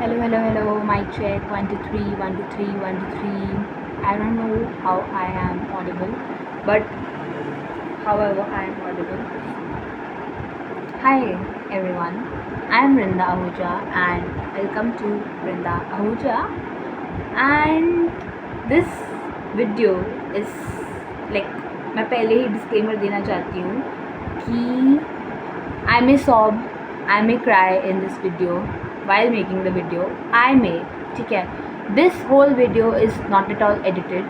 Hello, mic check, 1 2 3, 1 2 3, 1 2 3. I don't know how I am audible, but however I am audible. Hi everyone, I am Rinda Ahuja and welcome to Rinda Ahuja. And this video is like, मैं पहले ही disclaimer देना चाहती हूँ कि I may sob, I may cry in this video while making the video. I may, ठीक है. This whole video is not at all edited.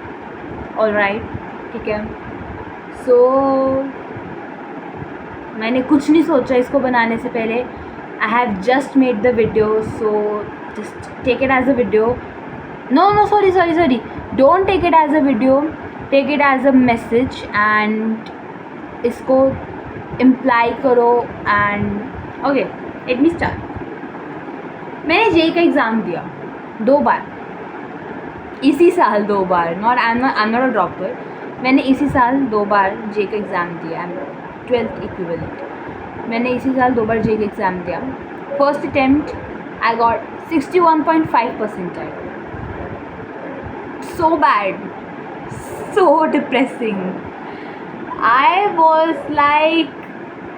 Alright, ठीक है. So मैंने कुछ नहीं सोचा इसको बनाने से पहले. I have just made the video, so just take it as a video. No, sorry. Don't take it as a video. Take it as a message and इसको imply करो and okay, let me start. मैंने JEE का exam दिया 2 बार, इसी साल 2 बार. I am not a dropper. मैंने इसी साल 2 बार जेई का एग्ज़ाम दिया. I am 12th equivalent. मैंने इसी साल 2 बार जेई का एग्ज़ाम दिया. First attempt I got 61.5%. So bad, so depressing. I was like,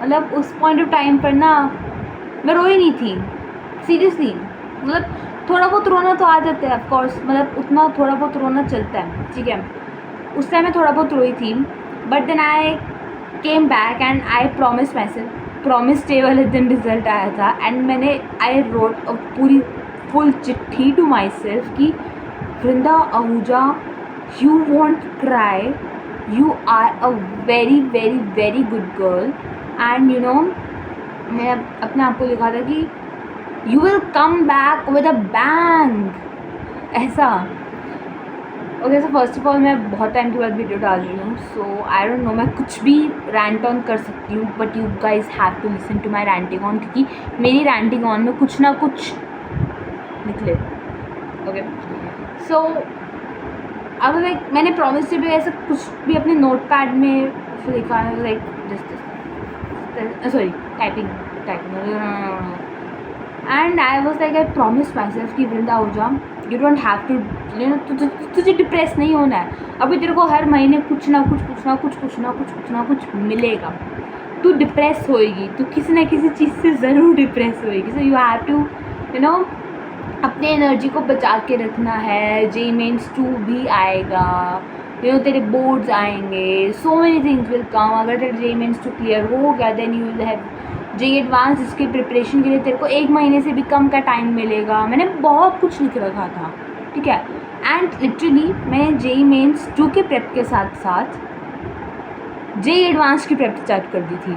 मतलब उस पॉइंट ऑफ टाइम पर ना मैं रोई नहीं थी सीरियसली. मतलब थोड़ा बहुत रोना तो आ जाता है ऑफकोर्स, मतलब उतना थोड़ा बहुत रोना चलता है, ठीक है. उस टाइम मैं थोड़ा बहुत रोई थी, but then I came back and I promise myself. Promise day वाले दिन रिज़ल्ट आया था एंड मैंने आई रोट पूरी फुल चिट्ठी टू माई सेल्फ कि Vrinda Ahuja, you won't cry, you are a very very very good girl. And you know, मैं अपने आप को लिखा था कि you will come back with a bang, ऐसा. Okay, so first of all मैं बहुत टाइम के बाद वीडियो डाल रही हूँ, सो आई डोंट नो, मैं कुछ भी रैंट ऑन कर सकती हूँ, but you guys have to listen to my ranting on, क्योंकि मेरी रैंटिंग ऑन में कुछ ना कुछ निकले. ओके, सो अब लाइक मैंने प्रॉमिस से भी ऐसा कुछ भी अपने नोट पैड में लिखा है, like just sorry typing. And I was like, I promise myself कि Vrinda Ahuja, you don't have to, you know, तुझे डिप्रेस नहीं होना है. अभी तेरे को हर महीने कुछ ना कुछ मिलेगा. तू डिप्रेस होएगी, तू किसी ना किसी चीज़ से ज़रूर डिप्रेस होएगी. So you have to, you know, अपने एनर्जी को बचा के रखना है. जेई मेंस 2 भी आएगा, यू नो, तेरे बोर्ड्स आएंगे, so many things will come. अगर तेरे जेई मेंस 2 क्लियर हो गया, then you will have JEE advance. इसके प्रिपरेशन के लिए तेरे को 1 महीने से भी कम का टाइम मिलेगा. मैंने बहुत कुछ लिख रखा था, ठीक है. एंड लिटरली मैं जेई मेंस 2 के प्रेप के साथ साथ जेई एडवांस की प्रेप स्टार्ट कर दी थी,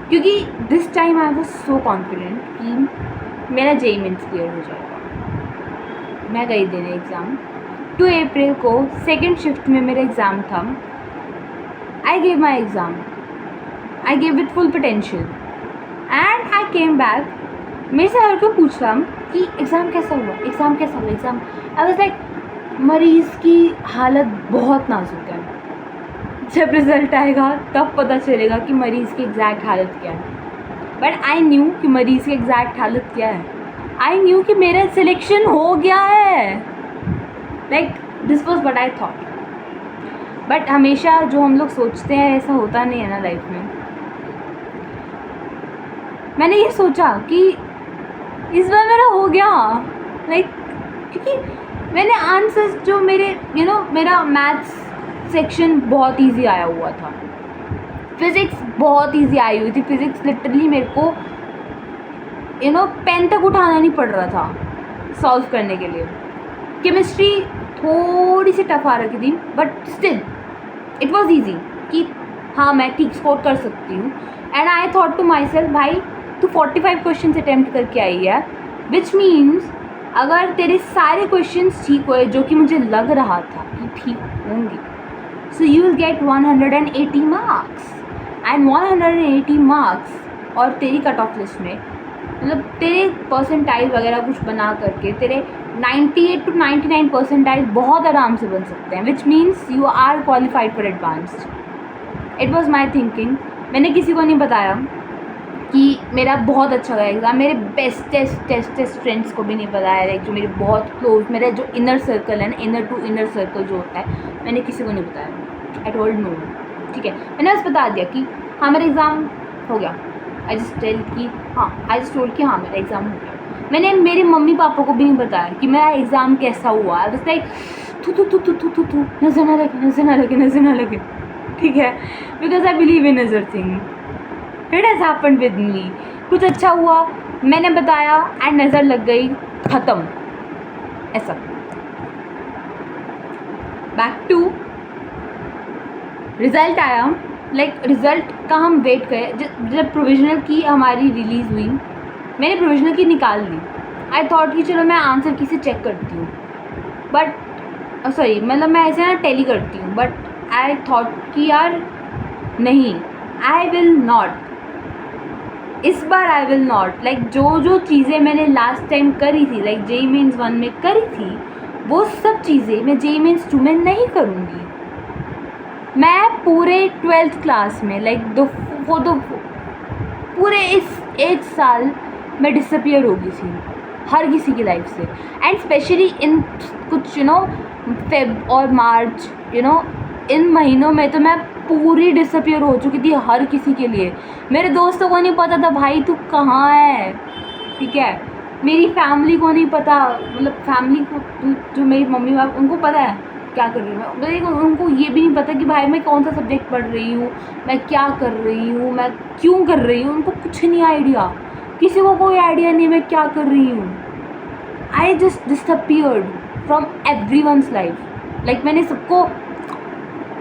क्योंकि this time I was so confident कि मेरा जेई मेंस क्लियर हो जाएगा. मैं गई देने एग्ज़ाम. 2 अप्रैल को सेकेंड शिफ्ट में मेरा एग्ज़ाम था. I gave my exam, I gave with full potential and I came back. मेरे से हर कोई पूछ रहा कि एग्ज़ाम कैसा हुआ. एग्ज़ाम आई वाज लाइक, मरीज़ की हालत बहुत नाजुक है. जब रिज़ल्ट आएगा तब पता चलेगा कि मरीज़ की एग्जैक्ट हालत क्या है. बट आई न्यू कि मरीज़ की एग्जैक्ट हालत क्या है. आई न्यू कि मेरा सिलेक्शन हो गया है. Like this was what I thought. But हमेशा जो हम लोग सोचते हैं ऐसा होता नहीं है ना लाइफ में. मैंने ये सोचा कि इस बार मेरा हो गया, लाइक क्योंकि मैंने आंसर्स जो मेरे, यू नो, मेरा मैथ्स सेक्शन बहुत इजी आया हुआ था. फिज़िक्स बहुत इजी आई हुई थी. फिज़िक्स लिटरली मेरे को, यू नो, पेन तक उठाना नहीं पड़ रहा था सॉल्व करने के लिए. केमिस्ट्री थोड़ी सी टफ आ रही थी, but still it was easy कि हाँ मैं ठीक स्कोर कर सकती हूँ. And I thought to myself, भाई तू 45 क्वेश्चन अटैम्प्ट करके आई है, विच मीन्स अगर तेरे सारे क्वेश्चंस ठीक हुए, जो कि मुझे लग रहा था कि ठीक होंगे, so you will get 180 marks. And 180 marks और तेरी कट ऑफ लिस्ट में, मतलब तेरे परसेंटाइल वगैरह कुछ बना करके तेरे 98 to 99 परसेंटाइल बहुत आराम से बन सकते हैं, which means you are qualified for advanced. It was my thinking. मैंने किसी को नहीं बताया. कि मेरा बहुत अच्छा गया एग्ज़ाम। मेरे बेस्टेस्ट फ्रेंड्स को भी नहीं पता है, लाइक जो मेरे बहुत क्लोज, मेरा जो इनर सर्कल है ना, इनर टू इनर सर्कल जो होता है, मैंने किसी को नहीं बताया। आई टोल्ड नो, ठीक है, मैंने बस बता दिया कि हाँ मेरा एग्ज़ाम हो गया। आई जस्ट टोल्ड कि हाँ मेरा एग्ज़ाम हो गया। मैंने मेरे मम्मी पापा को भी नहीं बताया कि मेरा एग्ज़ाम कैसा हुआ। बस लाइक तू नज़र ना लगे, ठीक है, बिकॉज आई बिलीव इन नज़र thing. It has happened with me. कुछ अच्छा हुआ, मैंने बताया एंड नज़र लग गई, ख़त्म, ऐसा। बैक टू रिज़ल्ट आया, लाइक रिज़ल्ट का हम वेट करें। जब प्रोविजनल की हमारी रिलीज़ हुई, मैंने प्रोविजनल की निकाल ली। आई थॉट कि चलो मैं आंसर की से चेक करती हूँ, बट सॉरी मतलब मैं ऐसे ना टैली करती हूँ, बट आई थॉट कि यार नहीं, आई विल नॉट, इस बार आई विल नॉट। लाइक जो चीज़ें मैंने लास्ट टाइम करी थी, लाइक जेईई मेंस 1 में करी थी, वो सब चीज़ें मैं जेईई मेंस 2 में नहीं करूँगी। मैं पूरे 12th क्लास में लाइक पूरे इस 1 साल मैं डिसअपियर हो गई थी हर किसी की लाइफ से, एंड स्पेशली इन कुछ फेब और मार्च इन महीनों में तो मैं पूरी डिसअपियर हो चुकी थी हर किसी के लिए। मेरे दोस्तों को नहीं पता था भाई तू कहाँ है, ठीक है, मेरी फैमिली को नहीं पता, मतलब फैमिली को जो मेरी मम्मी पापा उनको पता है क्या कर रही हूँ मैं, मतलब उनको ये भी नहीं पता कि भाई मैं कौन सा सब्जेक्ट पढ़ रही हूँ, मैं क्या कर रही हूँ, मैं क्यों कर रही हूँ, उनको कुछ नहीं आइडिया, किसी को कोई आइडिया नहीं मैं क्या कर रही हूँ। I just disappeared from everyone's life, like मैंने सबको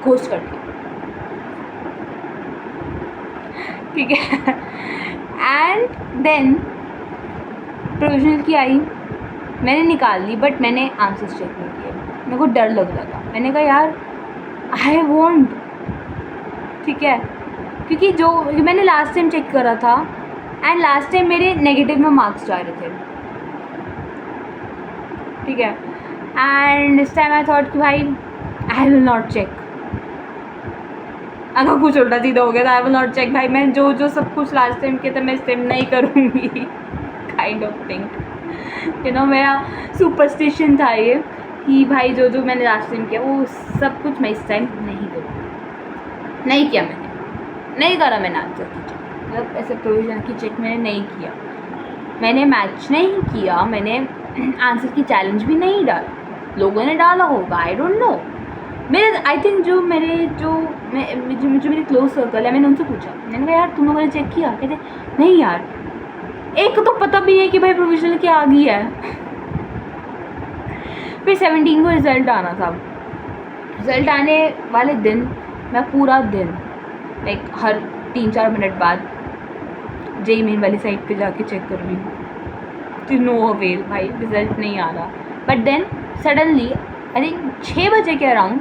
घोस्ट कर दिया, ठीक है। एंड देन प्रोविजनल की आई, मैंने निकाल ली, बट मैंने आंसर्स चेक नहीं किए, मेरे को डर लग रहा था। मैंने कहा यार आई वॉन्ट, ठीक है, क्योंकि जो मैंने लास्ट टाइम चेक करा था एंड लास्ट टाइम मेरे नेगेटिव में मार्क्स जा रहे थे, ठीक है, एंड इस टाइम आई थॉट कि भाई आई विल नॉट चेक, अगर कुछ उल्टा सीधा हो गया तो आई विल नॉट चेक। भाई मैं जो सब कुछ लास्ट टाइम किया था मैं इस टाइम नहीं करूँगी, काइंड ऑफ थिंग, मेरा सुपरस्टिशन था ये कि भाई जो मैंने लास्ट टाइम किया वो सब कुछ मैं इस टाइम नहीं करूँगी। नहीं किया मैंने, नहीं करा मैंने आंसर की चेक, मतलब ऐसे प्रोविजन की चेक मैंने नहीं किया, मैंने मैच नहीं किया, मैंने आंसर की चैलेंज भी नहीं डाला, लोगों ने डाला होगा, आई डोंट नो। मेरे आई थिंक जो मेरी क्लोज सर्कल है, मैंने उनसे पूछा, मैंने कहा यार तुम लोगों ने चेक किया? कहते नहीं यार, एक तो पता भी है कि भाई प्रोविजनल क्या आ गई है। फिर 17 को रिज़ल्ट आना था, रिज़ल्ट आने वाले दिन मैं पूरा दिन लाइक हर 3-4 मिनट बाद जेईई मेन वाली साइट पे जाके चेक कर रही हूँ, तो नो अवेल, भाई रिज़ल्ट नहीं आ रहा। But then suddenly I think 6 बजे के अराउंड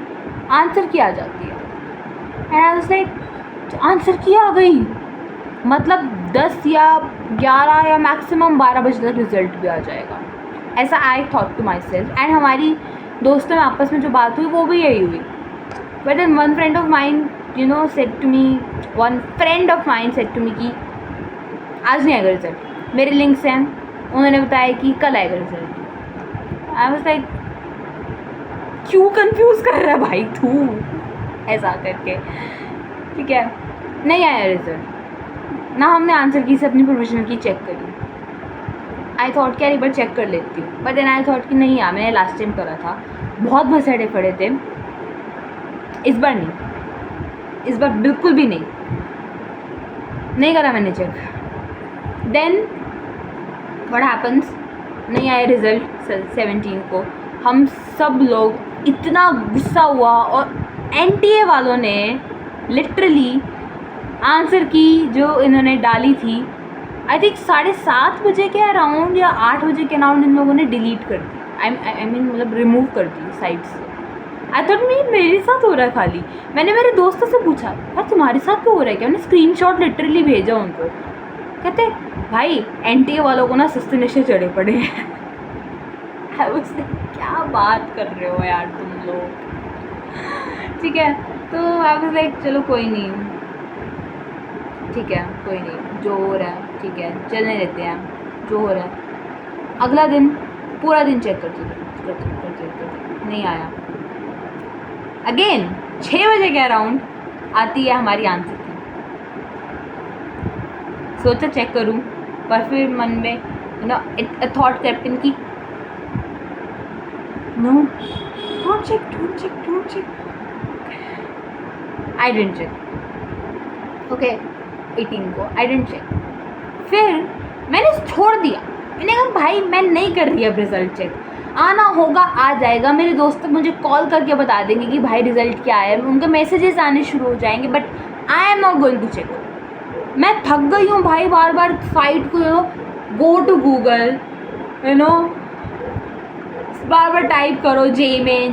आंसर की आ जाती है, and I was like answer key आ गई, मतलब 10 या 11 या मैक्सिमम 12 बजे तक रिज़ल्ट भी आ जाएगा, ऐसा I thought to myself. And हमारी दोस्तों में आपस में जो बात हुई वो भी यही हुई। But then one friend of mine said to me कि आज नहीं आएगा रिज़ल्ट, मेरे लिंक्स हैं, उन्होंने बताया कि कल आएगा रिज़ल्ट। आई वाज लाइक क्यों कंफ्यूज कर रहा है भाई तू, ऐसा करके, ठीक है, नहीं आया रिज़ल्ट ना, हमने आंसर की से अपनी प्रोविजनल की चेक करी। आई थॉट कि यार एक बार चेक कर लेती हूँ, बट देन आई थॉट कि नहीं यार मैंने लास्ट टाइम करा था, बहुत भसड़े पड़े थे, इस बार नहीं, इस बार बिल्कुल भी नहीं करा मैंने चेक। देन व्हाट हैपन्स, नहीं आया रिज़ल्ट 17 को, हम सब लोग इतना गुस्सा हुआ, और एनटीए वालों ने लिटरली आंसर की जो इन्होंने डाली थी आई थिंक 7:30 बजे के अराउंड या 8 बजे के अराउंड इन लोगों ने डिलीट कर दी, आई मीन मतलब रिमूव कर दी साइट से। आई थॉट मेरे साथ हो रहा है खाली। मैंने मेरे दोस्तों से पूछा यार तुम्हारे साथ क्यों हो रहा है क्या, मैंने स्क्रीनशॉट लिटरली भेजा उनको, कहते भाई एनटीए वालों को ना सस्ते नशे चढ़े पड़े हैं। आई वाज लाइक क्या बात कर रहे हो यार तुम लोग, ठीक है, तो आई वाज लाइक चलो कोई नहीं, ठीक है कोई नहीं, जो हो रहा है ठीक है, चलने देते हैं जो हो रहा है। अगला दिन पूरा दिन चेक करते नहीं आया। अगेन 6 बजे के अराउंड आती है हमारी आंसर की। सोचा चेक करूं, पर फिर मन में a thought crept in कि no, don't check. I didn't check. Okay, 18 को I didn't check. फिर मैंने छोड़ दिया। मैंने कहा भाई मैं नहीं कर रही अब रिज़ल्ट चेक, आना होगा आ जाएगा। मेरे दोस्त मुझे कॉल करके बता देंगे कि भाई रिज़ल्ट क्या आया, उनके मैसेजेस आने शुरू हो जाएंगे, but I am not going to check. मैं थक गई हूँ भाई बार बार फाइट को, गो टू गूगल बार बार टाइप करो जेई में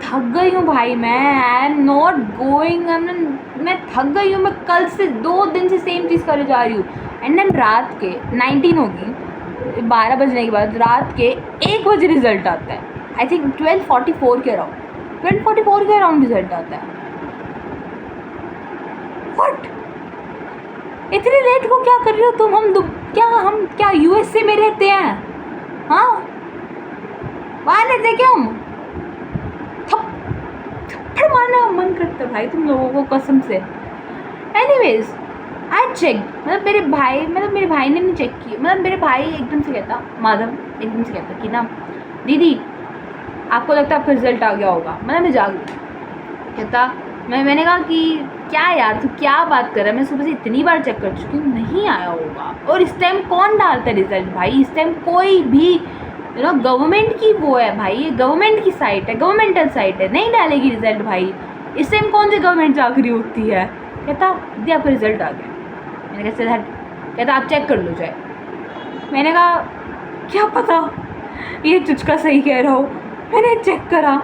थक गई हूँ भाई मैं। आई एम नॉट गोइंग, मैं थक गई हूँ। मैं कल से 2 दिन से सेम चीज़ करे जा रही हूँ। एंड देन रात के 19 होगी, 12 बजने के बाद रात के 1 बजे रिज़ल्ट आता है। आई थिंक 12:44 के अराउंड रिज़ल्ट आता है। व्हाट, इतनी लेट को क्या कर रही हो तुम? हम क्या यूएसए में रहते हैं? हाँ, वहाँ रहते क्या हम? थप्पड़ मारने का मन करता है भाई तुम लोगों को कसम से। एनीवेज आई चेक, मेरे भाई ने नहीं चेक किया। मेरे भाई एकदम से कहता, माधव एकदम से कहता कि ना दीदी आपको लगता है आपका रिजल्ट आ गया होगा। मैं जाग गई। कहता मैंने कहा कि क्या यार तू क्या बात कर रहा है, मैं सुबह से इतनी बार चेक कर चुकी हूँ, नहीं आया होगा। और इस टाइम कौन डालता है रिजल्ट भाई? इस टाइम कोई भी गवर्नमेंट की वो है भाई, ये गवर्नमेंट की साइट है, गवर्नमेंटल साइट है, नहीं डालेगी रिजल्ट भाई। इस टाइम कौन सी गवर्नमेंट चाकरी होती है? कहता दीदी आपका रिजल्ट आ गया। मैंने कहा हट। कहता आप चेक कर लो जाए। मैंने कहा क्या पता ये चुचका सही कह रहा हो। मैंने चेक करा,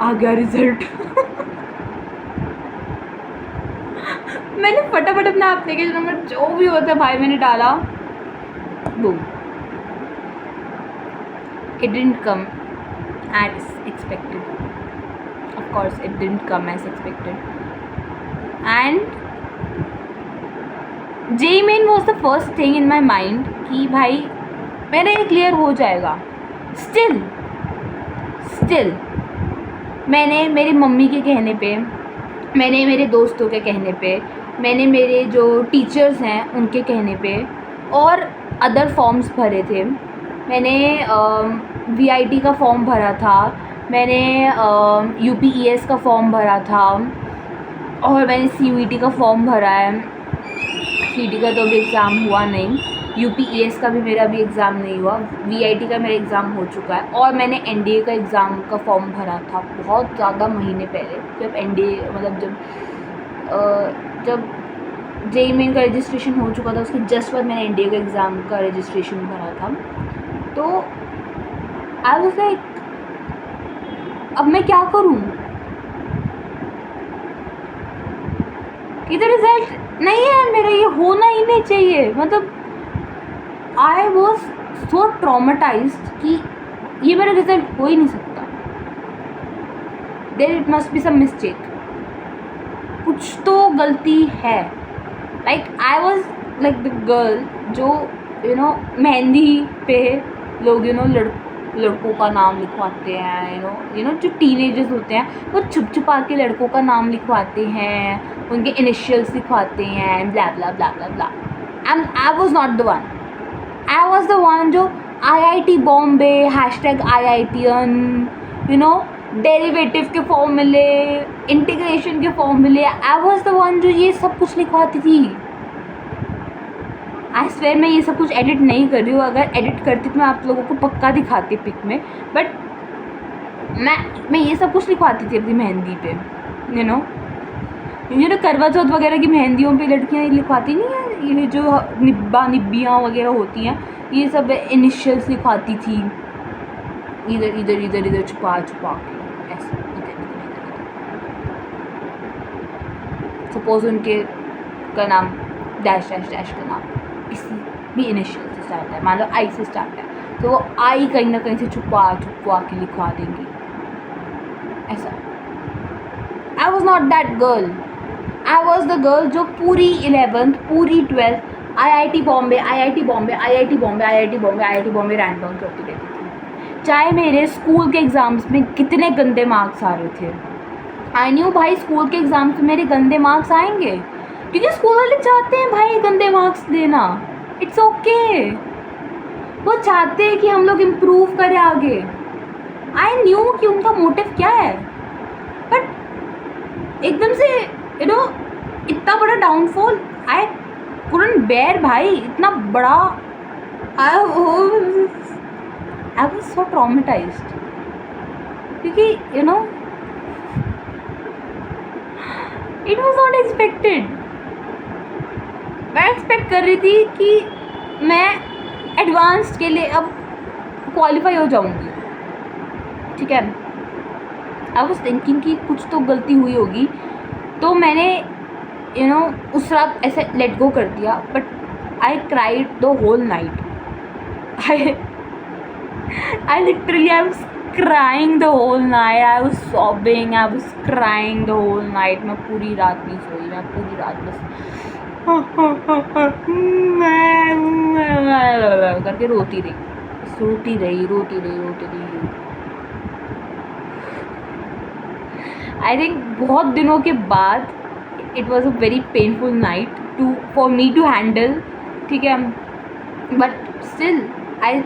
आ गया रिजल्ट। मैंने फटाफट अपना एप्लीकेशन नंबर जो भी होता है भाई मैंने डाला, boom, it didn't come as expected. Of course it didn't come as expected. And JEE Main was the first thing in my mind कि भाई मेरा ये क्लियर हो जाएगा। स्टिल मैंने मेरी मम्मी के कहने पे, मैंने मेरे दोस्तों के कहने पे, मैंने मेरे जो टीचर्स हैं उनके कहने पे और अदर फॉर्म्स भरे थे। मैंने VIT का फॉर्म भरा था, मैंने UPES का फॉर्म भरा था और मैंने CUET का फॉर्म भरा है। CET का तो अभी एग्ज़ाम हुआ नहीं, UPES का भी मेरा अभी एग्ज़ाम नहीं हुआ, VIT का मेरा एग्ज़ाम हो चुका है। और मैंने NDA का एग्ज़ाम का फॉर्म भरा था बहुत ज़्यादा महीने पहले, जब NDA मतलब जब JEE Main का रजिस्ट्रेशन हो चुका था, उसके जस्ट बाद मैंने NDA का एग्ज़ाम का रजिस्ट्रेशन भरा था। तो आई वाज लाइक अब मैं क्या करूं? इधर रिजल्ट नहीं है मेरा, ये होना ही नहीं चाहिए। मतलब आई वॉज सो ट्रॉमेटाइज्ड कि ये मेरा रिजल्ट हो ही नहीं सकता। There it must be some mistake, कुछ तो गलती है। Like I was like the girl जो मेहंदी पे लोग लड़कों का नाम लिखवाते हैं, जो टीनेजर्स होते हैं वो छुप छुपा के लड़कों का नाम लिखवाते हैं, उनके इनिशियल्स लिखवाते हैं, blah blah blah blah blah. And I was not the one. I was the one जो IIT बॉम्बे #IITian डेरिवेटिव के फॉर्मूले, इंटीग्रेशन के फॉर्मूले, आई वॉज द वन जो ये सब कुछ लिखवाती थी। आई स्वेयर मैं ये सब कुछ एडिट नहीं कर रही हूँ, अगर एडिट करती तो मैं आप लोगों को पक्का दिखाती पिक में। बट मैं ये सब कुछ लिखवाती थी अपनी मेहंदी पे। करवा चौथ वगैरह की मेहंदियों पे लड़कियाँ लिखवाती नहीं है, ये जो निब्बियाँ वगैरह होती हैं, ये सब इनिशियल्स लिखवाती थी इधर इधर इधर इधर छुपा छुपा के ऐसे सपोज उनके का नाम डैश डैश डैश का नाम किसी भी इनिशियल से स्टार्ट है, मान लो I से स्टार्ट है, तो वो I कहीं ना कहीं से छुपा छुपा के लिखवा देंगी ऐसा। आई was not that girl. I was the girl जो पूरी 11th पूरी 12th IIT Bombay IIT Bombay IIT Bombay IIT Bombay IIT Bombay rank down करती रहती थी, चाहे मेरे स्कूल के एग्ज़ाम्स में कितने गंदे मार्क्स आ रहे थे। आई न्यू भाई स्कूल के एग्ज़ाम्स में मेरे गंदे मार्क्स आएंगे, क्योंकि स्कूल वाले चाहते हैं भाई गंदे मार्क्स देना, इट्स ओके। वो चाहते हैं कि हम लोग इम्प्रूव करें आगे। आई न्यू कि उनका मोटिव क्या है, बट एकदम से इतना बड़ा डाउनफॉल आई कुडंट बेयर भाई, इतना बड़ा। आई वाज सो ट्रॉमेटाइज्ड, क्योंकि इट वॉज नॉट एक्सपेक्टेड। मैं एक्सपेक्ट कर रही थी कि मैं एडवांस्ड के लिए अब क्वालिफाई हो जाऊंगी, ठीक है। आई वॉज थिंकिंग कि कुछ तो गलती हुई होगी, तो मैंने उस रात ऐसे लेट गो कर दिया, but I cried the whole night. I literally I was crying the whole night, I was sobbing, I was crying the whole night। मैं पूरी रात नहीं सोई, मैं पूरी रात बस करके रोती रही। आई थिंक बहुत दिनों के बाद it was a very painful night for me to handle, ठीक है। But still I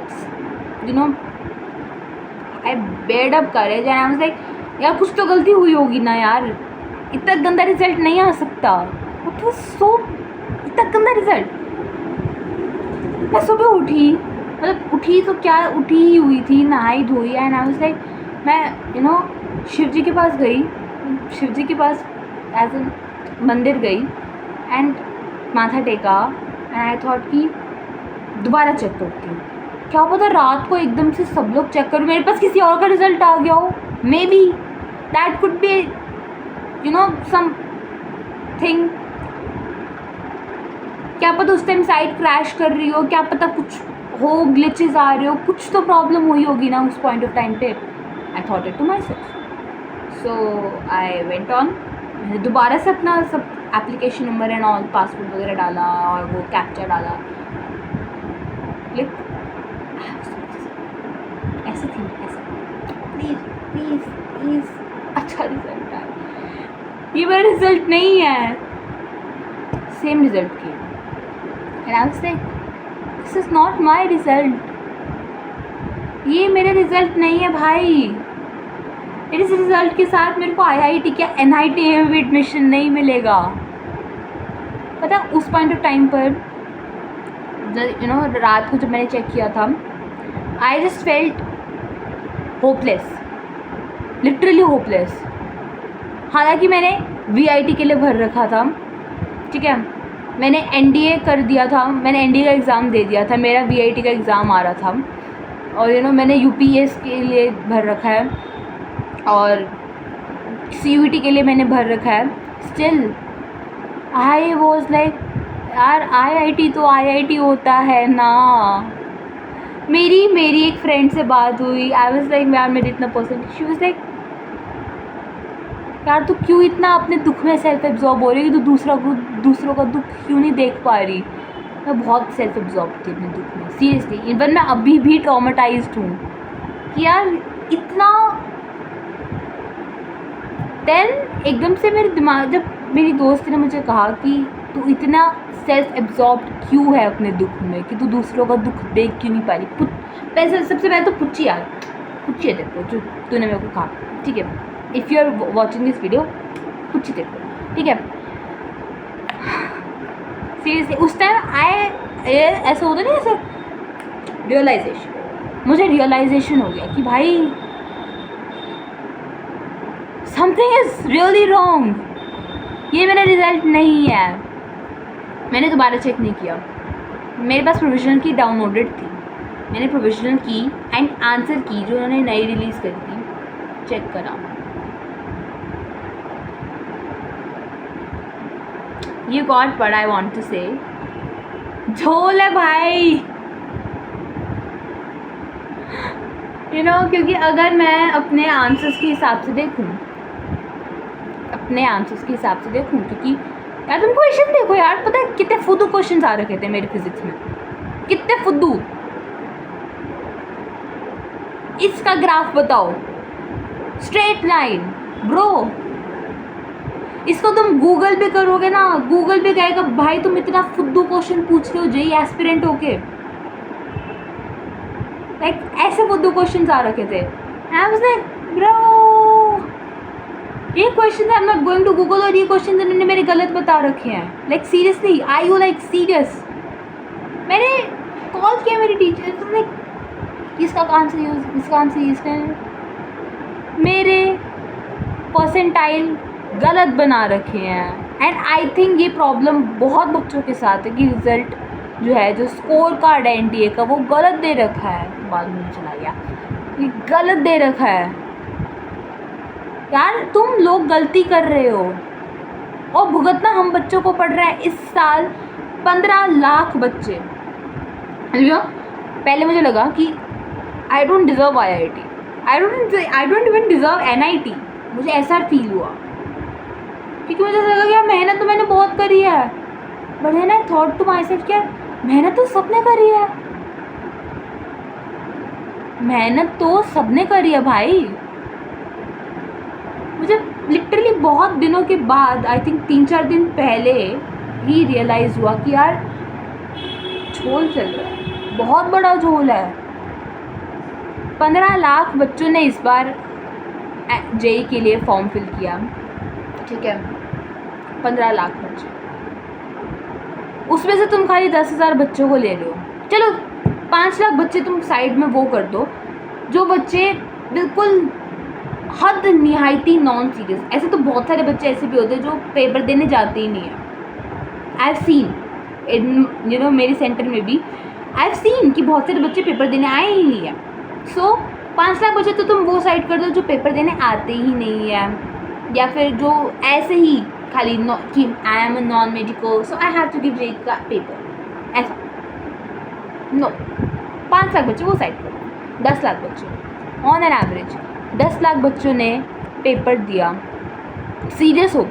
bed up courage and I was like यार कुछ तो गलती हुई होगी ना यार, इतना गंदा रिजल्ट नहीं आ सकता। इट वाज सो इतना गंदा रिजल्ट। मैं सुबह उठी, मतलब उठी तो क्या उठी ही हुई थी, नहाई धोई, एंड आई वाज लाइक मैं शिव जी के पास गई, शिव जी के पास एज एन मंदिर गई एंड माथा टेका एंड आई थॉट कि दोबारा चेक करती हूँ, क्या पता रात को एकदम से सब लोग चेक करो मेरे पास किसी और का रिजल्ट आ गया हो, maybe that could be something. क्या पता उस टाइम साइट क्रैश कर रही हो, क्या पता कुछ हो, ग्लिचेस आ रहे हो, कुछ तो प्रॉब्लम हुई होगी ना उस पॉइंट ऑफ टाइम पे। I thought it to myself, so I went on. मैंने दोबारा से अपना सब application number and all password वगैरह डाला और वो कैप्चा डाला, ऐसे थी प्लीज़ प्लीज़ प्लीज़ अच्छा रिजल्ट आए। ये मेरा रिजल्ट नहीं है, सेम रिजल्ट की। And I was like this is not my result, ये मेरा रिजल्ट नहीं है भाई। इस रिजल्ट के साथ मेरे को IIT क्या NIT में भी एडमिशन नहीं मिलेगा। पता उस पॉइंट ऑफ टाइम पर रात को जब मैंने चेक किया था, I just felt hopeless, literally hopeless. हालांकि मैंने VIT के लिए भर रखा था, ठीक है, मैंने NDA कर दिया था, मैंने NDA का एग्ज़ाम दे दिया था, मेरा VIT का एग्ज़ाम आ रहा था, और मैंने UPS के लिए भर रखा है और CUET के लिए मैंने भर रखा है। स्टिल आई वॉज लाइक यार IIT तो IIT होता है ना। मेरी एक फ्रेंड से बात हुई, आई वाज लाइक यार मेरी इतना परसेंट, शी वाज लाइक यार तू क्यों इतना अपने दुख में सेल्फ एब्जॉर्ब हो रही है, तू दूसरों का दुख क्यों नहीं देख पा रही। मैं बहुत सेल्फ एब्जॉर्ब थी अपने दुख में, सीरियसली। इवन मैं अभी भी ट्रॉमेटाइज्ड हूँ कि यार इतना। देन एकदम से मेरे दिमाग, जब मेरी दोस्त ने मुझे कहा कि तू इतना सेल्फ एब्जॉर्ब क्यों है अपने दुख में, कि तू दूसरों का दुख देख क्यों नहीं पा रही। पहले सबसे पहले तो पुच्ची है तेरे को जो तूने मेरे को कहा, ठीक है। If you are watching this video, पुच्ची तेरे को, ठीक है। सीरियसली उस टाइम ऐसा होता नहीं, ऐसा रियलाइजेशन, मुझे रियलाइजेशन हो गया कि भाई समथिंग इज़ रियली रॉन्ग, ये मेरा रिज़ल्ट नहीं है। मैंने दोबारा चेक नहीं किया, मेरे पास प्रोविजनल की डाउनलोडेड थी, मैंने प्रोविजनल की एंड आंसर की जो उन्होंने नई रिलीज़ करी थी चेक करा। You got what I want to say, झोल है भाई। क्योंकि अगर मैं अपने आंसर्स के हिसाब से देखूं, क्योंकि यार तुम क्वेश्चन देखो यार, पता है कितने फुद्दू क्वेश्चन आ रखे थे मेरे फिजिक्स में, कितने फुद्दू। इसका ग्राफ बताओ, स्ट्रेट लाइन ब्रो। इसको तुम गूगल पे करोगे ना, गूगल पे कहेगा भाई तुम इतना फुद्दू क्वेश्चन पूछ रहे हो जेई एस्पिरेंट होके। लाइक ऐसे फुद्दू क्वेश्चन आ रखे थे। आई वाज लाइक ब्रो, ये question I am not going to Google, और ये क्वेश्चन इन्होंने मेरे गलत बता रखे हैं। Like seriously, I you like serious? मैंने कॉल किया मेरी टीचर, लाइक इसका आंसर यूज, इसका आंसर इसका, मेरे परसेंटाइल गलत बना रखे हैं। एंड आई थिंक ये प्रॉब्लम बहुत बच्चों के साथ है कि रिज़ल्ट जो है, जो स्कोर कार्ड है एनटीए का, वो गलत दे रखा है। बाद में चला गया, ये गलत दे रखा है। यार तुम लोग गलती कर रहे हो और भुगतना हम बच्चों को पड़ रहा है। इस साल 15 लाख बच्चे, पहले मुझे लगा कि I don't deserve IIT, I don't even deserve NIT। मुझे ऐसा फील हुआ क्योंकि मुझे लगा कि मेहनत तो मैंने बहुत करी है, बट है ना, थॉट टू माई सेल्फ, क्या मेहनत तो सबने करी है, मेहनत तो सबने करी है भाई। मुझे लिटरली बहुत दिनों के बाद, आई थिंक 3-4 दिन पहले ही रियलाइज़ हुआ कि यार झोल चल रहा है, बहुत बड़ा झोल है। 15 लाख बच्चों ने इस बार जेई के लिए फॉर्म फिल किया, ठीक है, 15 लाख बच्चे, उसमें से तुम खाली 10,000 बच्चों को ले रहे हो। चलो 5 लाख बच्चे तुम साइड में वो कर दो, जो बच्चे बिल्कुल हद निहायती नॉन सीरियस। ऐसे तो बहुत सारे बच्चे ऐसे भी होते हैं जो पेपर देने जाते ही नहीं है। आई हैव सीन इन मेरे सेंटर में भी आई हैव सीन कि बहुत सारे बच्चे पेपर देने आए ही नहीं है। सो 5 लाख बच्चे तो तुम वो साइड कर दो जो पेपर देने आते ही नहीं है, या फिर जो ऐसे ही खाली कि I am a non medical so I have to give JEE का पेपर, ऐसा नो। 5 लाख बच्चे वो साइड कर दो, 10 लाख बच्चे ऑन एन एवरेज 10 लाख बच्चों ने पेपर दिया सीरियस हो।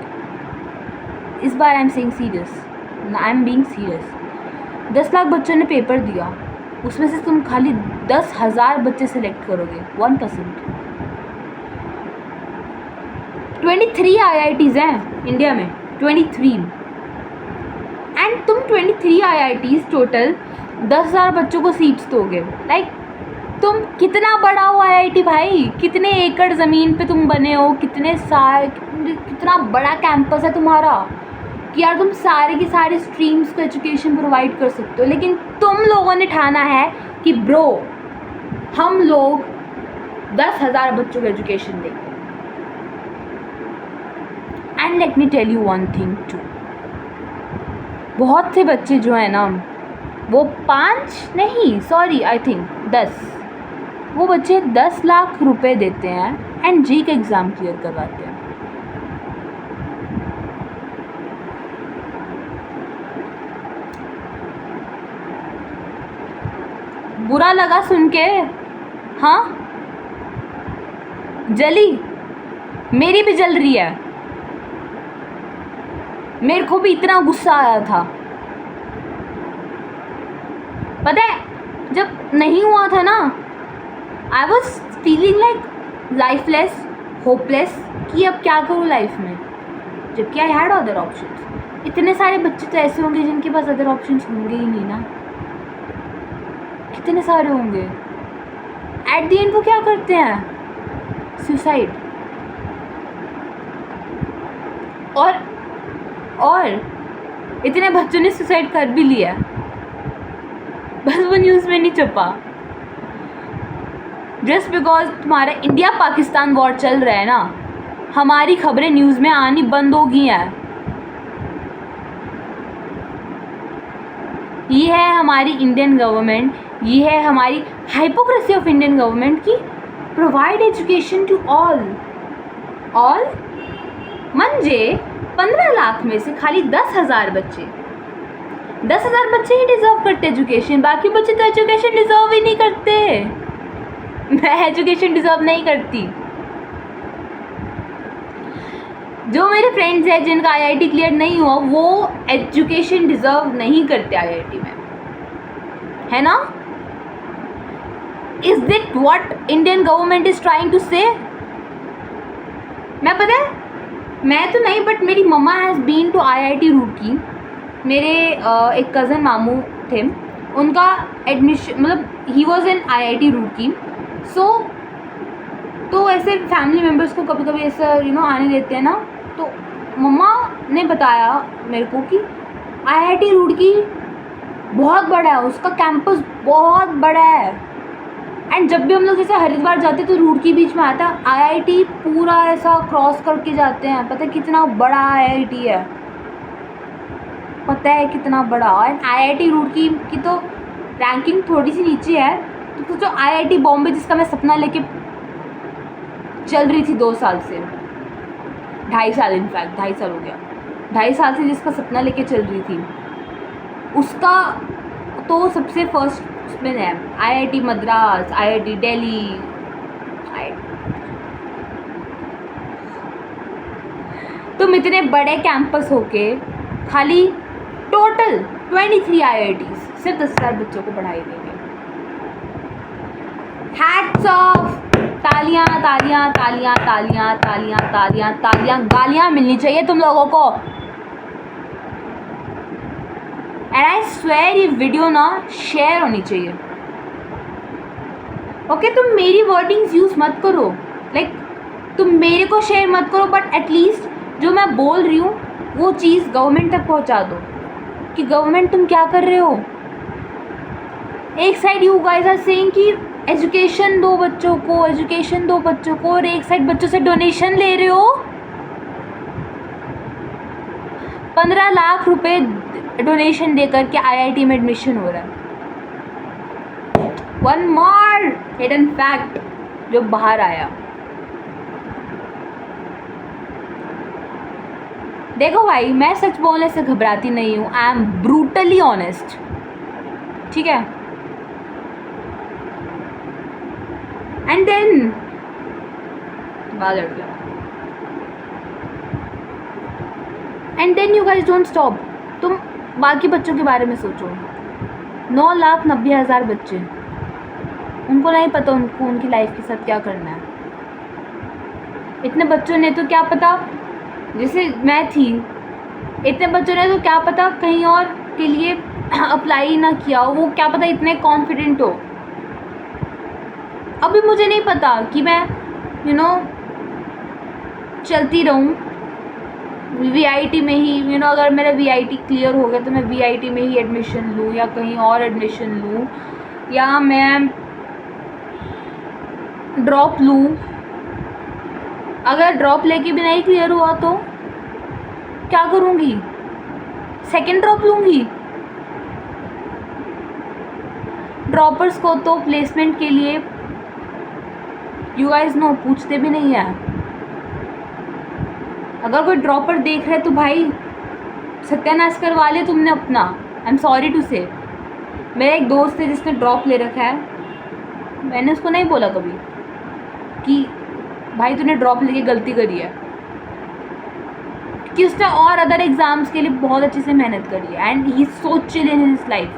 इस बार I am saying serious, I am being serious. 10 lakh बच्चों ने पेपर दिया, उसमें से तुम खाली 10,000 बच्चे सेलेक्ट करोगे, 1%। 23 IITs हैं इंडिया में, 23, एंड तुम 23 IITs टोटल 10,000 बच्चों को सीट्स दोगे। लाइक तुम कितना बड़ा हो IIT भाई, कितने एकड़ ज़मीन पे तुम बने हो, कितना बड़ा कैंपस है तुम्हारा कि यार तुम सारे की सारी स्ट्रीम्स को एजुकेशन प्रोवाइड कर सकते हो। लेकिन तुम लोगों ने ठाना है कि ब्रो हम लोग 10,000 बच्चों को एजुकेशन देंगे। And let me tell you one thing too, बहुत से बच्चे जो है ना, वो 5 नहीं सॉरी आई थिंक 10, वो बच्चे 10 लाख रुपए देते हैं एंड जी का एग्ज़ाम क्लियर करवाते हैं। बुरा लगा सुन के? हाँ, जली, मेरी भी जल रही है। मेरे को भी इतना गुस्सा आया था, पता है जब नहीं हुआ था ना, I was feeling like lifeless, hopeless कि अब क्या करूँ लाइफ में, जबकि आई हैड अदर ऑप्शंस। इतने सारे बच्चे तो ऐसे होंगे जिनके पास अदर ऑप्शंस होंगे ही नहीं ना, कितने सारे होंगे। एट द एंड वो क्या करते हैं, सुसाइड। और इतने बच्चों ने सुसाइड कर भी लिया, बस वो न्यूज़ में नहीं छपा। जस्ट बिकॉज तुम्हारा इंडिया पाकिस्तान वॉर चल रहा है ना, हमारी खबरें न्यूज़ में आनी बंद हो गई हैं। ये है हमारी इंडियन गवर्नमेंट, ये है हमारी हाइपोक्रेसी ऑफ इंडियन गवर्नमेंट की प्रोवाइड एजुकेशन टू ऑल म्हणजे 15 लाख में से खाली 10,000 बच्चे, 10,000 बच्चे ही डिज़र्व करते एजुकेशन, बाकी बच्चे तो एजुकेशन डिज़र्व ही नहीं करते। मैं एजुकेशन डिज़र्व नहीं करती। जो मेरे फ्रेंड्स हैं जिनका आईआईटी क्लियर नहीं हुआ वो एजुकेशन डिजर्व नहीं करते आईआईटी में, है ना? Is that what Indian government is trying to say? मैं पता है, मैं तो नहीं बट मेरी मम्मा has been to IIT Roorkee. मेरे एक कज़न मामू थे, उनका एडमिशन मतलब ही was in IIT Roorkee. So तो ऐसे फैमिली मेम्बर्स को कभी कभी ऐसा आने देते हैं ना, तो मम्मा ने बताया मेरे को कि आईआईटी रूड़की बहुत बड़ा है, उसका कैंपस बहुत बड़ा है। एंड जब भी हम लोग जैसे हरिद्वार जाते तो रूड़की बीच में आता है, आईआईटी पूरा ऐसा क्रॉस करके जाते हैं। पता है कितना बड़ा आईआईटी है, पता है कितना बड़ा। और आईआईटी रूड़की की तो रैंकिंग थोड़ी सी नीचे है, तो जो आईआईटी बॉम्बे जिसका मैं सपना लेके चल रही थी 2 साल से, 2.5 साल, इनफैक्ट 2.5 साल हो गया, 2.5 साल से जिसका सपना लेके चल रही थी, उसका तो सबसे फर्स्ट उसमें है आईआईटी मद्रास, आईआईटी दिल्ली। तुम इतने बड़े कैंपस होके खाली टोटल 23 आईआईटीज सिर्फ 10,000 बच्चों को पढ़ाई देंगे। हैट्स ऑफ, तालियां तालियां तालियां तालियां तालियां तालियां तालियां, गालियां मिलनी चाहिए तुम लोगों को। एंड आई स्वेयर ये वीडियो ना शेयर होनी चाहिए। ओके, तुम मेरी वर्डिंग्स यूज़ मत करो, लाइक तुम मेरे को शेयर मत करो, बट एटलीस्ट जो मैं बोल रही हूँ वो चीज़ गवर्नमेंट तक पहुँचा दो कि गवर्नमेंट तुम क्या कर रहे हो। एक side you guys are saying कि एजुकेशन दो बच्चों को, एजुकेशन दो बच्चों को, और एक साइड बच्चों से डोनेशन ले रहे हो। 15 लाख रुपए डोनेशन देकर के आईआईटी में एडमिशन हो रहा है। वन मोर हिडन फैक्ट जो बाहर आया, देखो भाई, मैं सच बोलने से घबराती नहीं हूँ, आई एम ब्रूटली ऑनेस्ट, ठीक है। एंड देन बाल लड़ गया। And then you guys don't stop, तुम बाकी बच्चों के बारे में सोचो। 9,90,000 बच्चे, उनको नहीं पता उनको उनकी लाइफ के साथ क्या करना है। इतने बच्चों ने तो क्या पता, जैसे मैं थी, इतने बच्चों ने तो क्या पता कहीं और के लिए अप्लाई ना किया हो, वो क्या पता इतने कॉन्फिडेंट हो। अभी मुझे नहीं पता कि मैं चलती रहूँ वीआईटी में ही, अगर मेरा वीआईटी क्लियर हो गया तो मैं वीआईटी में ही एडमिशन लूँ या कहीं और एडमिशन लूँ, या मैं ड्रॉप लूँ। अगर ड्रॉप लेके भी नहीं क्लियर हुआ तो क्या करूँगी? सेकेंड ड्रॉप लूँगी। ड्रॉपर्स को तो प्लेसमेंट के लिए यू गाइस नो पूछते भी नहीं है। अगर कोई ड्रॉपर देख रहे तो भाई सत्यानाश करवा ले तुमने अपना। आई एम सॉरी टू से, मेरा एक दोस्त है जिसने ड्रॉप ले रखा है, मैंने उसको नहीं बोला कभी कि भाई तूने ड्रॉप लेके गलती करी है, कि उसने और अदर एग्ज़ाम्स के लिए बहुत अच्छे से मेहनत करी है and he so chill in his life.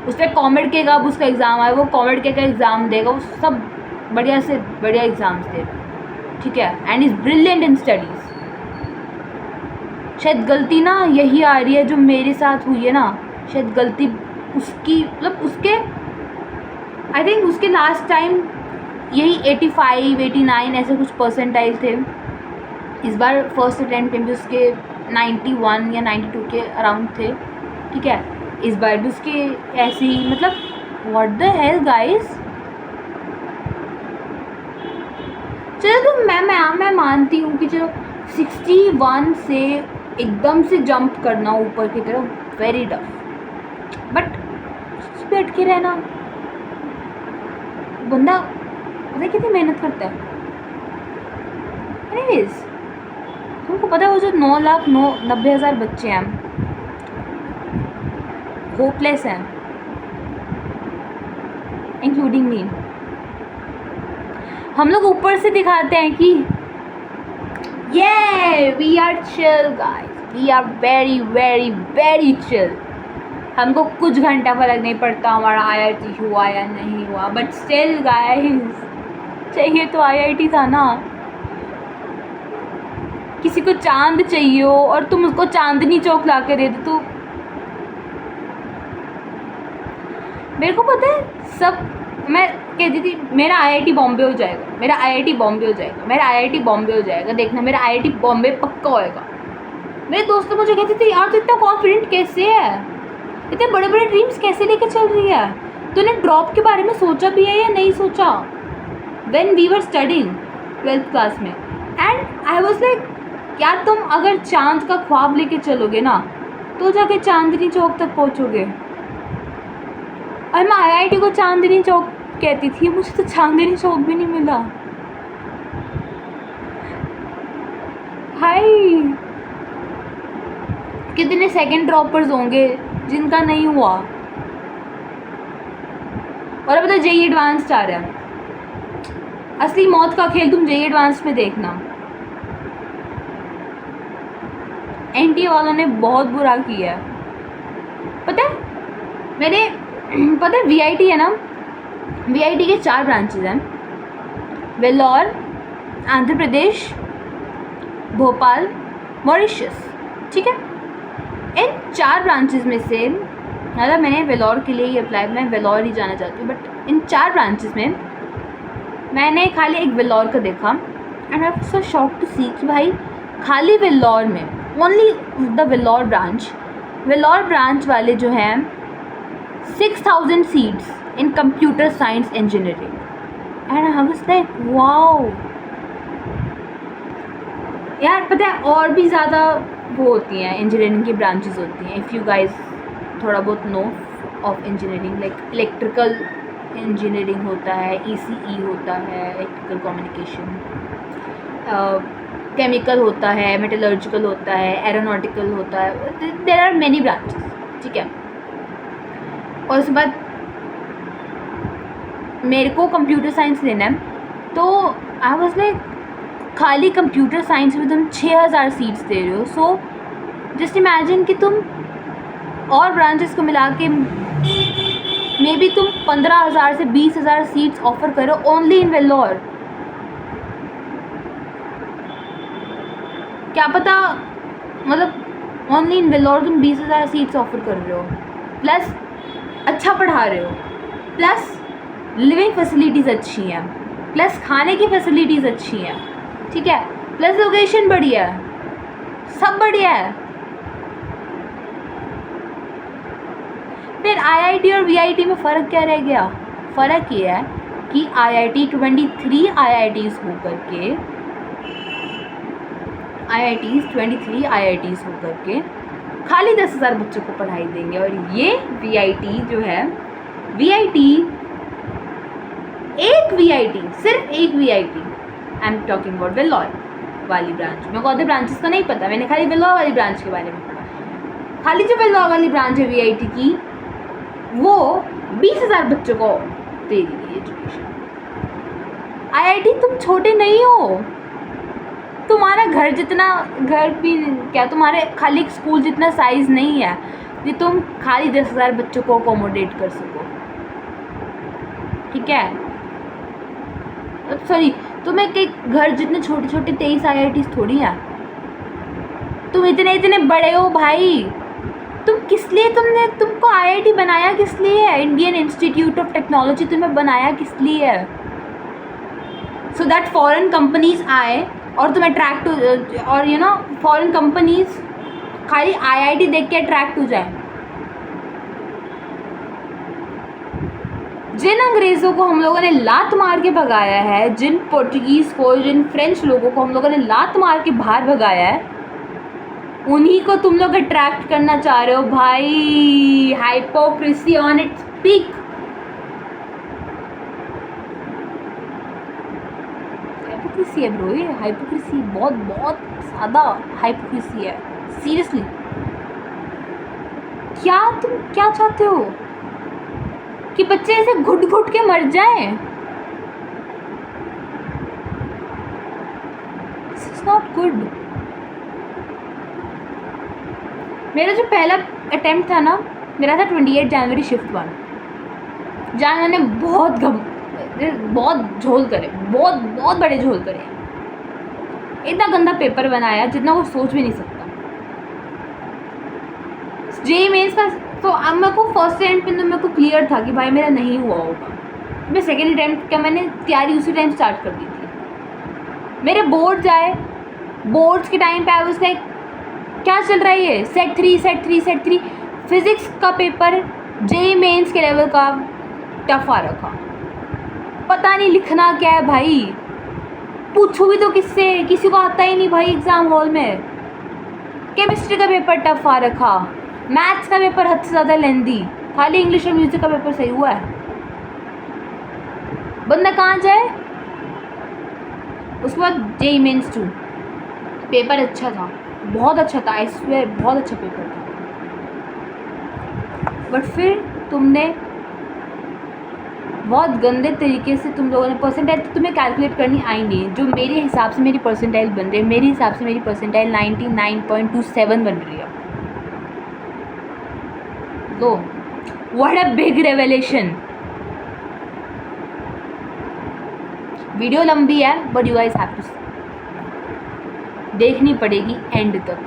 उसने कॉमेड के कब उसका एग्ज़ाम आया, वो कॉमेड के का एग्ज़ाम देगा, वो सब बढ़िया से बढ़िया एग्ज़ाम्स दे, ठीक है, and is brilliant in studies. शायद गलती ना यही आ रही है जो मेरे साथ हुई है ना, शायद गलती उसकी, मतलब उसके, आई थिंक उसके लास्ट टाइम यही 85, 89 ऐसे कुछ परसेंटाइल थे। इस बार फर्स्ट अटेम्प्ट में भी उसके 91 या 92 के अराउंड थे, ठीक है। इस बार भी उसके ऐसे ही, मतलब व्हाट द हेल गाइस। चलो तो मैं मानती हूँ कि चलो 61 से एकदम से जंप करना ऊपर की तरफ वेरी टफ, बट बैठ के रहना, बंदा पता कितनी मेहनत करता है। एनीवेज, तुमको पता है वो जो 9,90,000 बच्चे हैं होपलेस हैं, इंक्लूडिंग मी। हम लोग ऊपर से दिखाते हैं कि ये we are chill guys, we are very very very chill. हमको कुछ घंटा फर्क नहीं पड़ता हमारा IIT हुआ या नहीं हुआ, बट स्टिल गाइस चाहिए तो IIT था ना। किसी को चांद चाहिए हो और तुम उसको चांदनी चौक ला के दे दो तो मेरे को पता है सब। मैं कहती थी मेरा IIT बॉम्बे हो जाएगा, मेरा IIT बॉम्बे हो जाएगा, मेरा IIT बॉम्बे हो जाएगा, देखना मेरा IIT बॉम्बे पक्का होएगा। मेरे दोस्त तो मुझे कहते थे यार तो इतना कॉन्फिडेंट कैसे है, इतने बड़े बड़े ड्रीम्स कैसे लेके चल रही है, तूने ड्रॉप के बारे में सोचा भी है या नहीं सोचा। When we were studying 12th class में, एंड आई वाज लाइक यार तुम अगर चांद का ख्वाब लेके चलोगे ना तो जाके चांदनी चौक तक पहुँचोगे। और मैं IIT को चांदनी चौक कहती थी, मुझे तो चांदनी चौक भी नहीं मिला भाई। कितने सेकंड ड्रॉपर्स होंगे जिनका नहीं हुआ। और अब तो JEE एडवांस्ड आ रहा है, असली मौत का खेल तुम JEE एडवांस्ड में देखना। NTA वालों ने बहुत बुरा किया है, पता है मेरे पता है VIT है ना, VIT के 4 ब्रांचेज हैं, वेल्लोर, आंध्र प्रदेश, भोपाल, मॉरिशस, ठीक है। इन 4 ब्रांचेज में से मतलब मैंने वेल्लोर के लिए ही अप्लाई, मैं वेल्लोर ही जाना चाहती हूँ, बट इन 4 ब्रांचेज में मैंने खाली एक वेल्लोर का देखा and I was so shocked to see कि भाई खाली वेल्लोर में, ओनली द वेल्लोर ब्रांच वाले जो हैं 6,000 seats in computer science engineering, and I was like wow यार। पता है और भी ज़्यादा वो होती हैं इंजीनियरिंग की ब्रांचेस होती हैं, इफ़ यू गाइज थोड़ा बहुत know of engineering, like electrical engineering होता है, ECE होता है, इलेक्ट्रिकल कम्युनिकेशन, केमिकल होता है, मेटलर्जिकल होता है, एरोनॉटिकल होता है, देयर आर मैनी ब्रांचेस, ठीक है। और उसके बाद मेरे को कंप्यूटर साइंस लेना है, तो आई वाज लाइक खाली कंप्यूटर साइंस में तुम 6,000 सीट्स दे रहे हो, सो जस्ट इमेजिन कि तुम और ब्रांचेस को मिला के मे बी तुम 15,000 से 20,000 सीट्स ऑफर करो ओनली इन वेल्लोर। क्या पता मतलब ओनली इन वेल्लोर तुम 20,000 सीट्स ऑफर कर रहे हो, प्लस अच्छा पढ़ा रहे हो, प्लस लिविंग फैसिलिटीज़ अच्छी हैं, प्लस खाने की फैसिलिटीज़ अच्छी हैं, ठीक है, प्लस लोकेशन बढ़िया है, सब बढ़िया है। फिर IIT और VIT में फ़र्क क्या रह गया? फ़र्क ये है कि IIT 23 IITs होकर के खाली 10,000 बच्चों को पढ़ाई देंगे, और ये VIT जो है, VIT सिर्फ एक VIT, I am talking about Vellore वाली ब्रांच। मेरे को अदर ब्रांचेस का नहीं पता, मैंने खाली वेल्लोर वाली ब्रांच के बारे में पढ़ा। खाली जो वेल्लोर वाली ब्रांच है VIT की, वो 20,000 बच्चों को दे रही है एजुकेशन। IIT तुम छोटे नहीं हो, तुम्हारा घर भी क्या, तुम्हारे खाली एक स्कूल जितना साइज़ नहीं है कि तुम खाली 10,000 बच्चों को अकोमोडेट कर सको, ठीक है। सॉरी, तुम एक घर जितने छोटे छोटे 23 IITs थोड़ी हैं, तुम इतने बड़े हो भाई। तुम किस लिए, तुमको IIT बनाया किस लिए है? इंडियन इंस्टीट्यूट ऑफ टेक्नोलॉजी तुम्हें बनाया किस लिए है? सो दैट फॉरेन कंपनीज आए और तुम अट्रैक्ट हो, और यू नो फॉरेन कंपनीज खाली IIT देख के अट्रैक्ट हो जाए। जिन अंग्रेज़ों को हम लोगों ने लात मार के भगाया है, जिन पोर्टुगीज़ को, जिन फ्रेंच लोगों को हम लोगों ने लात मार के बाहर भगाया है, उन्हीं को तुम लोग अट्रैक्ट करना चाह रहे हो भाई। Hypocrisy on its peak. Hypocrisy है ब्रो, ये हाइपोक्रेसी बहुत बहुत ज़्यादा हाइपोक्रेसी है, सीरियसली। तुम क्या चाहते हो कि बच्चे ऐसे घुट घुट के मर जाएं? That's not good. मेरा जो पहला अटेम्प्ट था ना, मेरा था 28 जनवरी शिफ्ट 1, जहाँ मैंने बहुत झोल करे, बहुत बड़े झोल करे. इतना गंदा पेपर बनाया जितना वो सोच भी नहीं सकता. जेईई मेंस का तो अब मेरे को फर्स्ट अटेम्प्ट में तो मेरे को क्लियर था कि भाई मेरा नहीं हुआ होगा. मैं सेकेंड अटेम्प्ट का मैंने तैयारी उसी टाइम स्टार्ट कर दी थी. मेरे बोर्ड्स के टाइम पे आई वाज लाइक क्या चल रहा है ये, सेट 3 फिजिक्स का पेपर जेईई मेंस के लेवल का टफ आ रखा. पता नहीं लिखना क्या है भाई, पूछो भी तो किससे, किसी को आता ही नहीं भाई एग्ज़ाम हॉल में. केमिस्ट्री का पेपर टफ आ रखा, मैथ्स का पेपर हद से ज़्यादा लेंदी, खाली इंग्लिश और म्यूज़िक का पेपर सही हुआ है. बंदा कहाँ जाए. उसके बाद जेईई मेंस 2 पेपर अच्छा था, बहुत अच्छा था, आई स्वेयर बहुत अच्छा पेपर था. बट फिर तुमने बहुत गंदे तरीके से तुम लोगों ने परसेंटाइल तो तुम्हें कैलकुलेट करनी आई नहीं. जो मेरे हिसाब से मेरी परसेंटाइल बन रही है, मेरे हिसाब से मेरी परसेंटाइल 99.27 बन रही है. तो what a big revelation. Video लंबी है but you guys have to देखनी पड़ेगी एंड तक.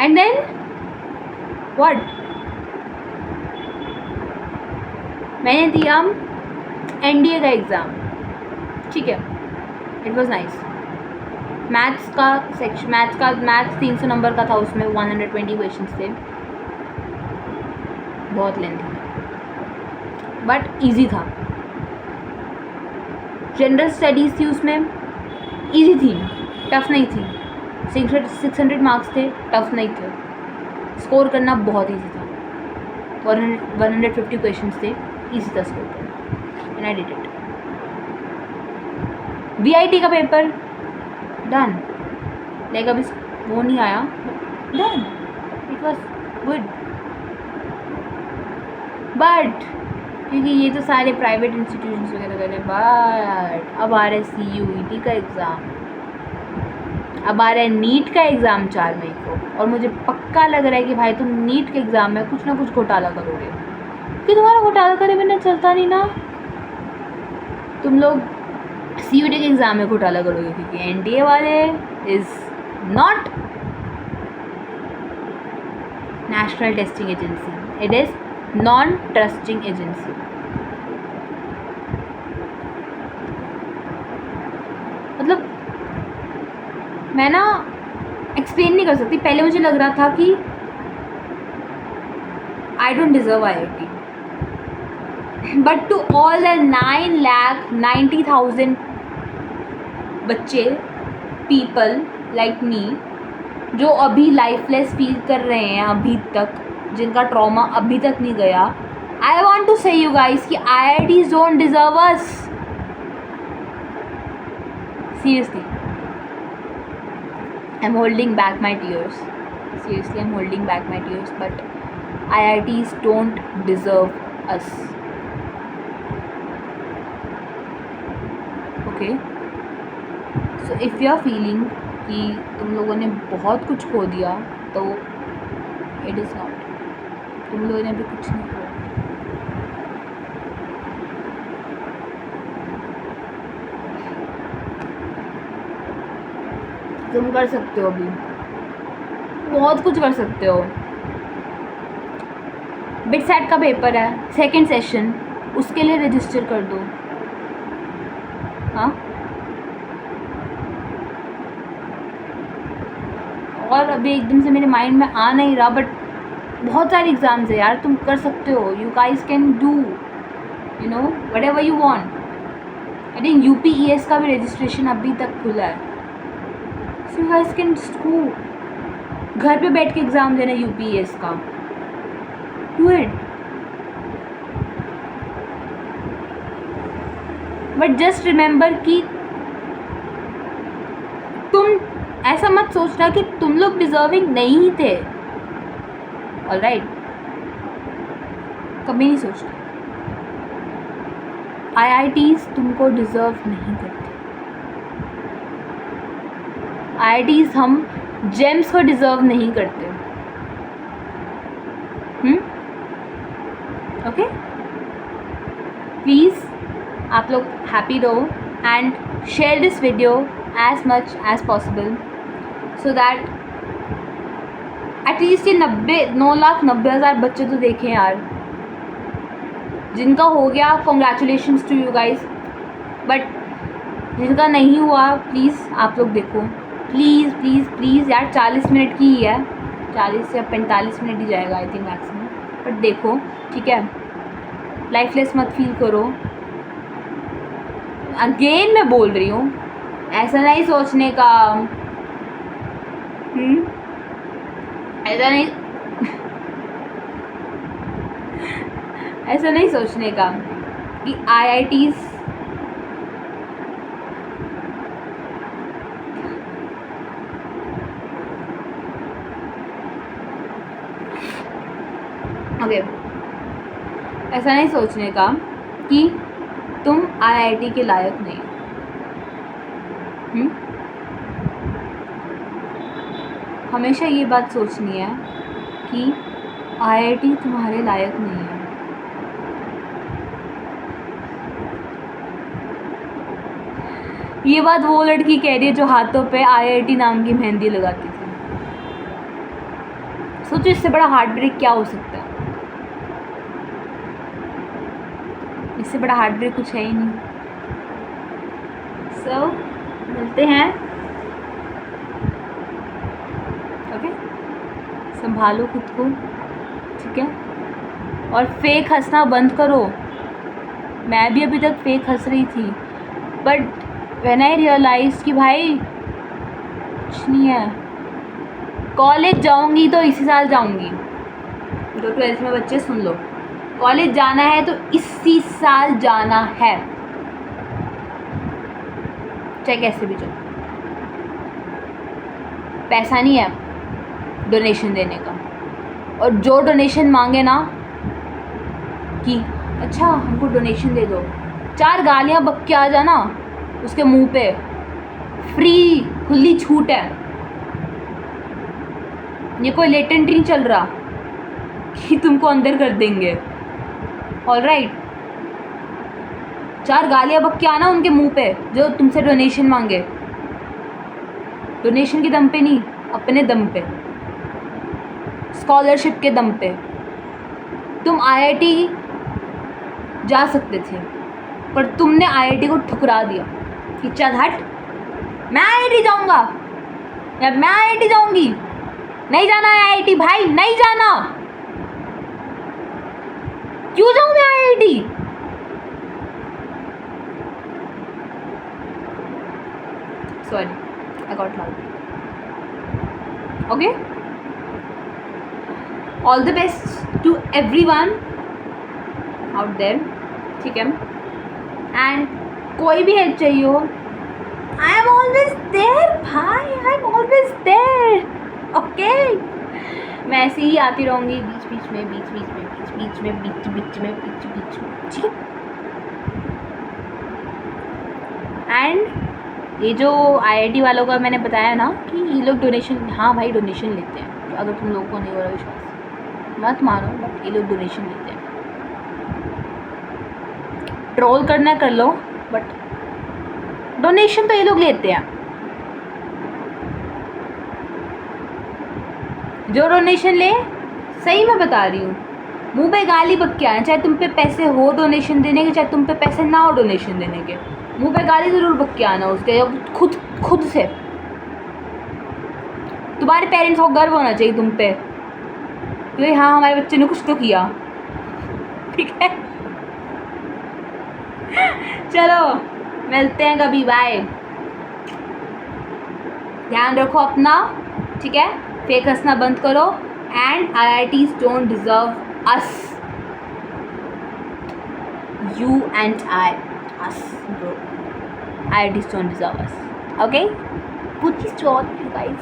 एंड देन व्हाट, मैंने दिया एनडीए का एग्ज़ाम. ठीक है, it was nice. Maths 300 number का था, उसमें 120 क्वेश्चंस थे, बहुत लेंथी बट इजी था. जनरल स्टडीज़ थी उसमें, इजी थी, टफ नहीं थी. 600 मार्क्स थे, टफ नहीं थे. स्कोर करना बहुत इजी था. 150 क्वेश्चंस थे, इजी था स्कोर करना. And I did it. VIT का पेपर डन, लाइक अभी वो नहीं आया, done, it was good. But क्योंकि ये तो सारे प्राइवेट इंस्टीट्यूशंस वगैरह कर रहे हैं. बट अब आ रहा है CUET का एग्ज़ाम, अब आ रहा है नीट का एग्ज़ाम 4 मई को. और मुझे पक्का लग रहा है कि भाई तुम नीट के एग्ज़ाम में कुछ ना कुछ घोटाला करोगे, कि तुम्हारा घोटाला करे बिना चलता नहीं ना. तुम लोग CUET के एग्ज़ाम में घोटाला करोगे, क्योंकि NDA वाले is not national testing agency, it is non trusting agency. मतलब मैं ना एक्सप्लेन नहीं कर सकती. पहले मुझे लग रहा था कि I don't deserve IIT, but to all the 9,90,000 बच्चे, पीपल लाइक मी, जो अभी लाइफलेस फील कर रहे हैं अभी तक, जिनका ट्रॉमा अभी तक नहीं गया, आई वॉन्ट टू से यू गाइज कि IITs don't deserve us. Seriously, I am holding back my tears. Seriously, I'm holding back my tears, but IITs don't deserve us. Okay? So if you are feeling कि तुम लोगों ने बहुत कुछ खो दिया, तो it is not. तुम लोगों ने भी कुछ नहीं खोया. तुम कर सकते हो, अभी बहुत कुछ कर सकते हो. बिटसेट का पेपर है, सेकंड सेशन, उसके लिए रजिस्टर कर दो. हाँ, और अभी एकदम से मेरे माइंड में आ नहीं रहा, बट बहुत सारे एग्ज़ाम्स है यार, तुम कर सकते हो. You guys can do, you know, what ever you want. I think UPES का भी रजिस्ट्रेशन अभी तक खुला है. So you guys can just go, घर पे बैठ के एग्ज़ाम देना UPES का. Do it. But just remember कि तुम ऐसा मत सोचना कि तुम लोग डिजर्विंग नहीं थे. ऑलराइट, कभी नहीं सोचना. IITs तुमको डिजर्व नहीं करते. IITs हम जेम्स को डिज़र्व नहीं करते. ओके, प्लीज़ आप लोग हैप्पी रहो and share this video as much as possible so that at least ये 9,90,000 बच्चे तो देखें यार. जिनका हो गया congratulations to you guys, but जिनका नहीं हुआ प्लीज़ आप लोग देखो. प्लीज़ प्लीज़ प्लीज़ यार, 40 मिनट की ही है, 40 या 45 मिनट ही जाएगा आई थिंक मैक्सिमम, बट देखो ठीक है. लाइफलेस मत फील करो. अगेन मैं बोल रही हूँ, ऐसा नहीं सोचने का ऐसा नहीं सोचने का कि IITs ओके, ऐसा नहीं सोचने का कि तुम IIT के लायक नहीं. हमेशा ये बात सोचनी है कि IIT तुम्हारे लायक नहीं है. ये बात वो लड़की कह रही है जो हाथों पे IIT नाम की मेहंदी लगाती थी. सोचो इससे बड़ा हार्ट ब्रेक क्या हो सकता है. इससे बड़ा हार्ट ब्रेक कुछ है ही नहीं. सो मिलते हैं. ओके, संभालो खुद को, ठीक है, और फेक हंसना बंद करो. मैं भी अभी तक फेक हंस रही थी, बट व्हेन आई रियलाइज कि भाई कुछ नहीं है. कॉलेज जाऊंगी तो इसी साल जाऊंगी. जो 12th में बच्चे सुन लो, कॉलेज जाना है तो इसी साल जाना है, चाहे कैसे भी जाओ. पैसा नहीं है डोनेशन देने का, और जो डोनेशन मांगे ना कि अच्छा हमको डोनेशन दे दो, 4 गालियाँ बक के आ जाना उसके मुंह पे. फ्री खुली छूट है, ये कोई लेटेंट नहीं चल रहा कि तुमको अंदर कर देंगे. ऑलराइट, 4 गालियाँ बक के आना उनके मुंह पे जो तुमसे डोनेशन मांगे. डोनेशन के दम पे नहीं, अपने दम पे, स्कॉलरशिप के दम पे. तुम IIT जा सकते थे, पर तुमने IIT को ठुकरा दिया कि चल हट, मैं IIT जाऊंगा या मैं IIT जाऊंगी. नहीं जाना है IIT भाई, नहीं जाना. क्यों जाऊं मैं IIT? Sorry, I got loud. Okay, all the best to everyone out there, ठीक है. एंड कोई भी हेल्प चाहिए हो, आई एम ऑलवेज देयर भाई, I am always there. Okay, मैं ऐसे ही आती रहूँगी बीच बीच में, ठीक है. एंड ये जो IIT वालों का मैंने बताया ना कि ये लोग डोनेशन, हाँ भाई डोनेशन लेते हैं. तो अगर तुम लोगों को नहीं हो रहा विश्वास, मत मानो, बट ये लोग डोनेशन लेते हैं. ट्रोल करना कर लो, बट डोनेशन तो ये लोग लेते हैं. जो डोनेशन ले, सही मैं बता रही हूँ, मुंह पे गाली बक के आना. चाहे तुम पे पैसे हो डोनेशन देने के, चाहे तुम पे पैसे ना हो डोनेशन देने के, मुंह पे गाली ज़रूर बक के आना उसके. खुद से तुम्हारे पेरेंट्स को गर्व होना चाहिए तुम पे कि हाँ हमारे बच्चे ने कुछ तो किया, ठीक है. चलो मिलते हैं कभी, बाय. ध्यान रखो अपना, ठीक है. फेक हंसना बंद करो. And IITs don't deserve us, you and us bro. IITs don't deserve us. Okay, put this to all of you guys.